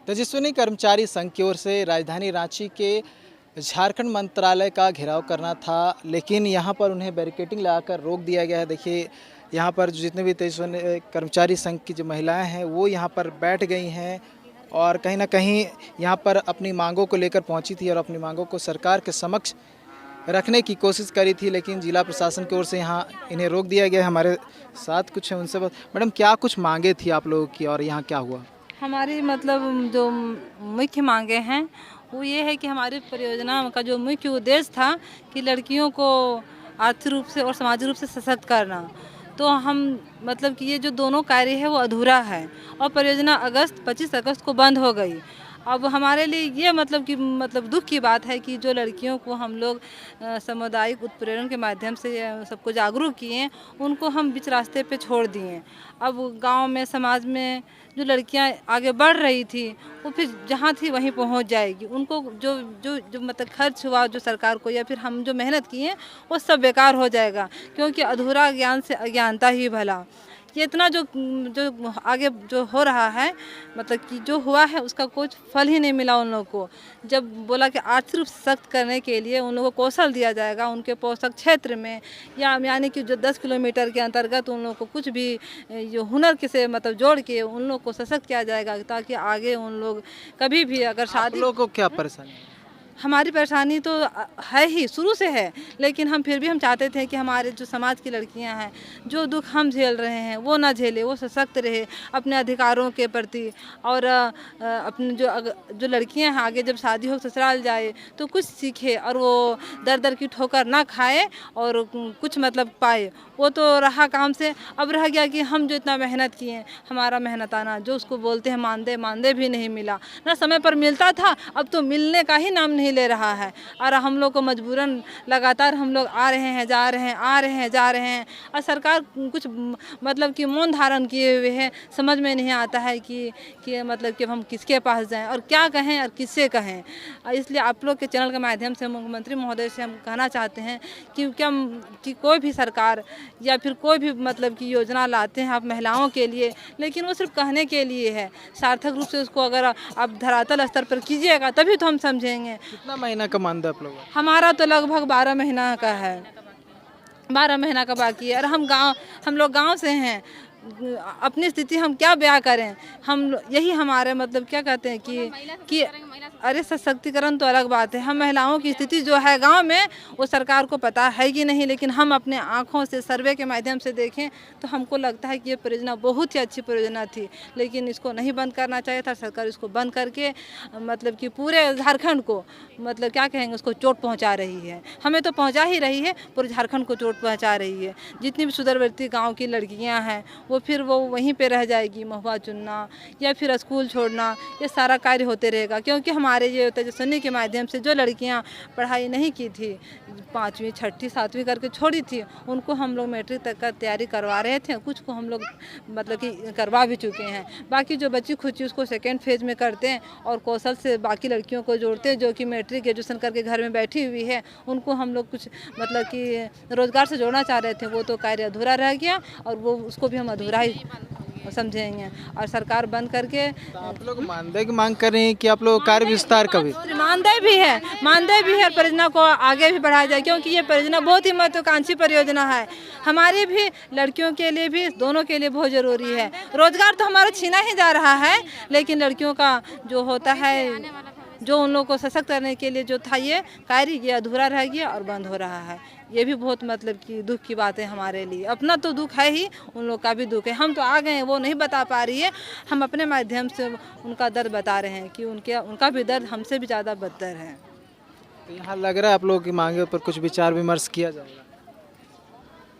तेजस्विनी कर्मचारी संघ की ओर से राजधानी रांची के झारखंड मंत्रालय का घेराव करना था, लेकिन यहां पर उन्हें बैरिकेडिंग लगाकर रोक दिया गया है। देखिए यहां पर जितने भी तेजस्विनी कर्मचारी संघ की जो महिलाएं हैं वो यहां पर बैठ गई हैं और कहीं ना कहीं यहां पर अपनी मांगों को लेकर पहुंची थी और अपनी मांगों को सरकार के समक्ष रखने की कोशिश करी थी, लेकिन जिला प्रशासन की ओर से यहाँ इन्हें रोक दिया गया है। हमारे साथ कुछ है उनसे मैडम क्या कुछ मांगे थी आप लोगों की और यहाँ क्या हुआ? हमारी मतलब जो मुख्य मांगे हैं वो ये है कि हमारी परियोजना का जो मुख्य उद्देश्य था कि लड़कियों को आर्थिक रूप से और सामाजिक रूप से सशक्त करना, तो हम मतलब कि ये जो दोनों कार्य है वो अधूरा है और परियोजना 25 अगस्त को बंद हो गई। अब हमारे लिए ये मतलब दुख की बात है कि जो लड़कियों को हम लोग सामुदायिक उत्प्रेरण के माध्यम से सबको जागरूक किए, उनको हम बीच रास्ते पे छोड़ दिए। अब गांव में समाज में जो लड़कियां आगे बढ़ रही थी वो फिर जहाँ थी वहीं पहुंच जाएगी। उनको जो जो जो मतलब खर्च हुआ जो सरकार को या फिर हम जो मेहनत किए वो सब बेकार हो जाएगा, क्योंकि अधूरा ज्ञान से अज्ञानता ही भला। ये इतना जो जो आगे जो हो रहा है मतलब कि जो हुआ है उसका कुछ फल ही नहीं मिला उन लोगों को। जब बोला कि आर्थिक रूप से सख्त करने के लिए उन लोगों को कौशल दिया जाएगा उनके पोषक क्षेत्र में, या यानी कि जो 10 किलोमीटर के अंतर्गत उन लोगों को कुछ भी जो हुनर के से मतलब जोड़ के उन लोगों को सशक्त किया जाएगा, ताकि आगे उन लोग कभी भी अगर शादी। लोगों को क्या परेशानी है? हमारी परेशानी तो है ही, शुरू से है, लेकिन हम फिर भी हम चाहते थे कि हमारे जो समाज की लड़कियां हैं जो दुख हम झेल रहे हैं वो ना झेले, वो सशक्त रहे अपने अधिकारों के प्रति। और अपने जो लड़कियां हैं आगे जब शादी हो ससुराल जाए तो कुछ सीखे और वो दर दर की ठोकर ना खाए और कुछ मतलब पाए। वो तो रहा काम से, अब रह गया कि हम जो इतना मेहनत किए, हमारा मेहनताना जो उसको बोलते हैं मानदेय भी नहीं मिला, ना समय पर मिलता था, अब तो मिलने का ही नाम नहीं ले रहा है। और हम लोग को मजबूरन लगातार हम लोग आ रहे हैं जा रहे हैं, आ रहे हैं जा रहे हैं, और सरकार कुछ मतलब कि मौन धारण किए हुए है। समझ में नहीं आता है कि मतलब कि हम किसके पास जाएं और क्या कहें और किससे कहें। इसलिए आप लोग के चैनल के माध्यम से मुख्यमंत्री महोदय से हम कहना चाहते हैं कि कोई भी सरकार या फिर कोई भी मतलब की योजना लाते हैं आप महिलाओं के लिए, लेकिन वो सिर्फ कहने के लिए है। सार्थक रूप से उसको अगर आप धरातल स्तर पर कीजिएगा तभी तो हम समझेंगे। कितना महीना का मानदेय आप लोगों? हमारा तो लगभग 12 महीना का है, 12 महीना का बाकी है। और हम लोग गांव से हैं, अपनी स्थिति हम क्या बयां करें। हम यही हमारे मतलब क्या कहते हैं कि अरे सशक्तिकरण तो अलग बात है, हम महिलाओं की स्थिति जो है गांव में वो सरकार को पता है कि नहीं, लेकिन हम अपने आंखों से सर्वे के माध्यम से देखें तो हमको लगता है कि ये परियोजना बहुत ही अच्छी परियोजना थी, लेकिन इसको नहीं बंद करना चाहिए था। सरकार इसको बंद करके मतलब कि पूरे झारखंड को मतलब क्या कहेंगे उसको चोट पहुँचा रही है। हमें तो पहुँचा ही रही है, पूरे झारखंड को चोट पहुँचा रही है। जितनी भी सुदूरवर्ती गाँव की लड़कियाँ हैं वो वहीं पे रह जाएगी। महुआ चुनना या फिर स्कूल छोड़ना, ये सारा कार्य होते रहेगा, क्योंकि हमारे ये तेजस्विनी के माध्यम से जो लड़कियां पढ़ाई नहीं की थी, 5वीं 6ठी 7वीं करके छोड़ी थी, उनको हम लोग मैट्रिक तक का तैयारी करवा रहे थे। कुछ को हम लोग मतलब कि करवा भी चुके हैं। बाकी जो बच्ची खुची उसको सेकेंड फेज में करते हैं और कौशल से बाकी लड़कियों को जोड़ते हैं जो कि मैट्रिक ग्रेजुएशन करके घर में बैठी हुई है। उनको हम लोग कुछ मतलब कि रोजगार से जोड़ना चाह रहे थे, वो तो कार्य अधूरा रह गया और वो उसको भी हम अधूरा ही समझेंगे। और सरकार बंद करके तो आप लोग मानदेय की मांग कर रहे हैं कि आप लोग कार्य विस्तार कभी? मानदेय भी है परियोजना को आगे भी बढ़ाया जाए, क्योंकि ये परियोजना बहुत ही महत्वाकांक्षी परियोजना है। हमारी भी लड़कियों के लिए भी, दोनों के लिए बहुत ज़रूरी है। रोजगार तो हमारा छीना ही जा रहा है, लेकिन लड़कियों का जो होता है, जो उन लोगों को सशक्त करने के लिए जो था ये कार्य, ये अधूरा रह गया और बंद हो रहा है। ये भी बहुत मतलब कि दुख की बात है हमारे लिए। अपना तो दुख है ही, उन लोग का भी दुख है। हम तो आ गए हैं, वो नहीं बता पा रही है। हम अपने माध्यम से उनका दर्द बता रहे हैं कि उनका भी दर्द हमसे भी ज़्यादा बदतर है। तो यहाँ लग रहा है आप लोगों की मांगे पर कुछ विचार विमर्श किया जाएगा?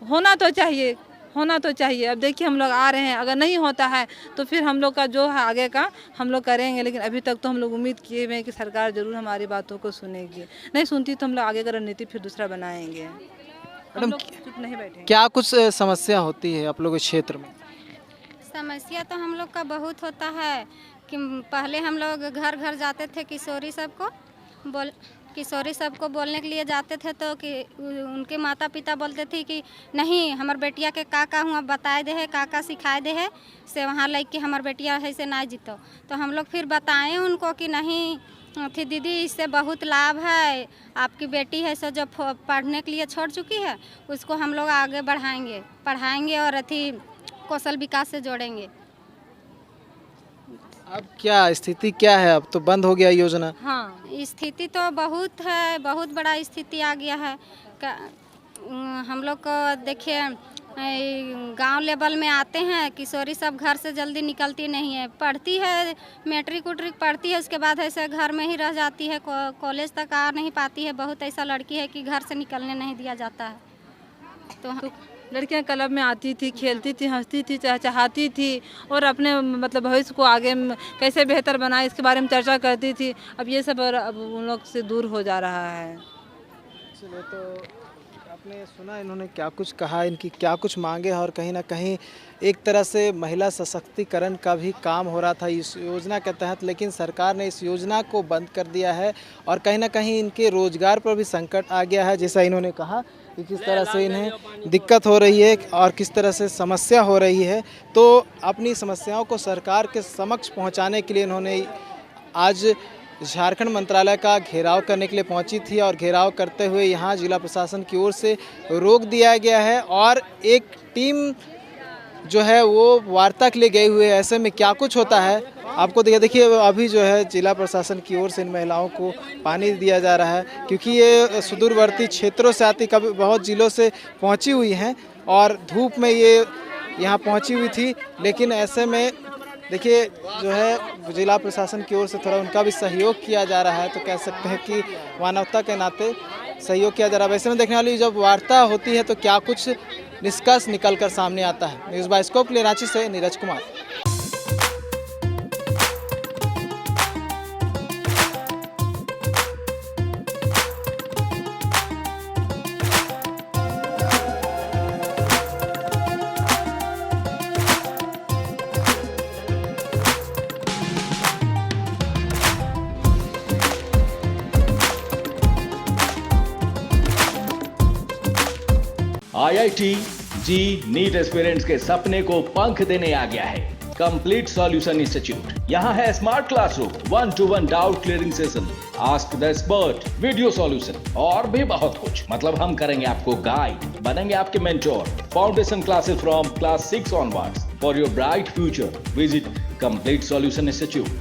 होना तो चाहिए। अब देखिए हम लोग आ रहे हैं, अगर नहीं होता है तो फिर हम लोग का जो है आगे का हम लोग करेंगे, लेकिन अभी तक तो हम लोग उम्मीद किए हुए हैं कि सरकार ज़रूर हमारी बातों को सुनेगी। नहीं सुनती तो हम लोग आगे का रणनीति फिर दूसरा बनाएंगे। हम लोग चुप नहीं बैठे। क्या कुछ समस्या होती है आप लोगों के क्षेत्र में? समस्या तो हम लोग का बहुत होता है कि पहले हम लोग घर घर जाते थे किशोरी सबको किशोरी सबको बोलने के लिए जाते थे तो कि उनके माता पिता बोलते थे कि नहीं हमार बेटिया के का हुआ बताए दे है का सिखाए दे है से वहाँ ले के हमार बेटिया है से ना जीतो। तो हम लोग फिर बताएं उनको कि नहीं थी दीदी इससे बहुत लाभ है, आपकी बेटी है सो जो पढ़ने के लिए छोड़ चुकी है उसको हम लोग आगे पढ़ाएंगे और अथी कौशल विकास से जोड़ेंगे। अब क्या स्थिति क्या है? अब तो बंद हो गया योजना। हाँ स्थिति तो बहुत है, बहुत बड़ा स्थिति आ गया है। हम लोग को देखिए गांव लेवल में आते हैं, किशोरी सब घर से जल्दी निकलती नहीं है, पढ़ती है मैट्रिक उट्रिक पढ़ती है, उसके बाद ऐसे घर में ही रह जाती है, कॉलेज तक आ नहीं पाती है। बहुत ऐसा लड़की है कि घर से निकलने नहीं दिया जाता है। तो लड़कियां क्लब में आती थी, खेलती थी, हंसती थी, चाहती थी और अपने मतलब भविष्य को आगे कैसे बेहतर बनाए इसके बारे में चर्चा करती थी। अब ये सब अब उन लोग से दूर हो जा रहा है। चलो, तो आपने सुना इन्होंने क्या कुछ कहा, इनकी क्या कुछ मांगे हैं और कहीं ना कहीं एक तरह से महिला सशक्तिकरण का भी काम हो रहा था इस योजना के तहत, लेकिन सरकार ने इस योजना को बंद कर दिया है और कहीं ना कहीं इनके रोजगार पर भी संकट आ गया है। जैसा इन्होंने कहा कि किस तरह से इन्हें दिक्कत हो रही है और किस तरह से समस्या हो रही है, तो अपनी समस्याओं को सरकार के समक्ष पहुंचाने के लिए इन्होंने आज झारखंड मंत्रालय का घेराव करने के लिए पहुंची थी और घेराव करते हुए यहां जिला प्रशासन की ओर से रोक दिया गया है और एक टीम जो है वो वार्ता के लिए गई हुई है। ऐसे में क्या कुछ होता है आपको देखिए अभी जो है जिला प्रशासन की ओर से इन महिलाओं को पानी दिया जा रहा है, क्योंकि ये सुदूरवर्ती क्षेत्रों से आती, कभी बहुत जिलों से पहुंची हुई हैं और धूप में ये यहाँ पहुंची हुई थी। लेकिन ऐसे में देखिए जो है जिला प्रशासन की ओर से थोड़ा उनका भी सहयोग किया जा रहा है, तो कह सकते हैं कि मानवता के नाते सहयोग किया जा रहा है। वैसे में देखने वाली जब वार्ता होती है तो क्या कुछ निष्कर्ष निकल कर सामने आता है। न्यूज़ बाइस्कोप के लिए रांची से नीरज कुमार। IIT जी नीट एस्पिरेंट्स के सपने को पंख देने आ गया है कंप्लीट सॉल्यूशन इंस्टीट्यूट। यहाँ है smart classroom, 1-to-1 doubt clearing session, ask the expert, video solution और भी बहुत कुछ। मतलब हम करेंगे आपको गाइड, बनेंगे आपके mentor. Foundation classes from class 6 onwards for your bright future. Visit complete solution institute.